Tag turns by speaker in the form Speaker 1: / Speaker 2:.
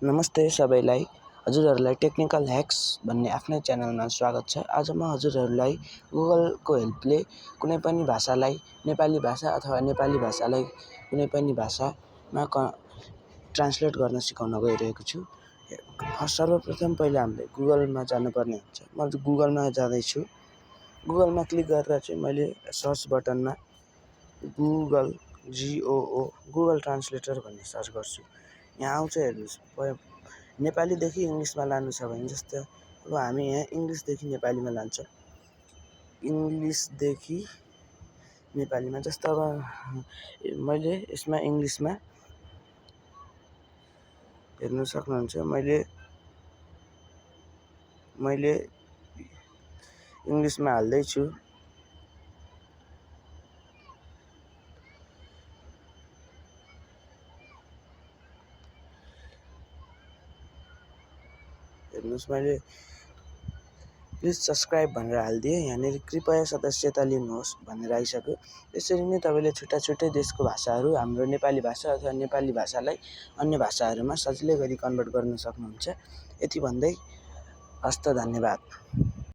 Speaker 1: नमस्ते सबैलाई। हजुरहरूलाई टेक्निकल ह्याक्स भन्ने आफ्नै च्यानलमा स्वागत छ। आज म हजुरहरूलाई गुगलको हेल्पले कुनै पनि भाषालाई नेपाली भाषा अथवा नेपाली भाषालाई कुनै पनि भाषामा ट्रान्सलेट गर्न सिकाउन गइरहेको छु। सर्वप्रथम पहिला हामीले गुगलमा जानुपर्ने हुन्छ। म गुगलमा जाँदैछु। गुगलमा क्लिक गरेर चाहिँ मैले सर्च बटनमा गुगल ट्रान्सलेटर भन्ने सर्च गर्छु। यहाँ आउँछ हेर्नुहोस्। नेपालीदेखि इङ्ग्लिसमा लानु छ भने जस्तै अब हामी यहाँ इङ्ग्लिसदेखि नेपालीमा लान्छौँ। इङ्ग्लिसदेखि नेपालीमा जस्तो अब मैले यसमा इङ्ग्लिसमा हेर्नु सक्नुहुन्छ। मैले इङ्ग्लिसमा हाल्दैछु। हेर्नुहोस्, मैले प्लिज सब्सक्राइब भनेर हालिदिएँ। यहाँनिर कृपया सदस्यता लिनुहोस् भनेर आइसक्यो। यसरी नै तपाईँले छुट्टै देशको भाषाहरू हाम्रो नेपाली भाषा अथवा नेपाली भाषालाई अन्य भाषाहरूमा सजिलै गरी कन्भर्ट गर्न सक्नुहुन्छ। यति भन्दै हस्त, धन्यवाद।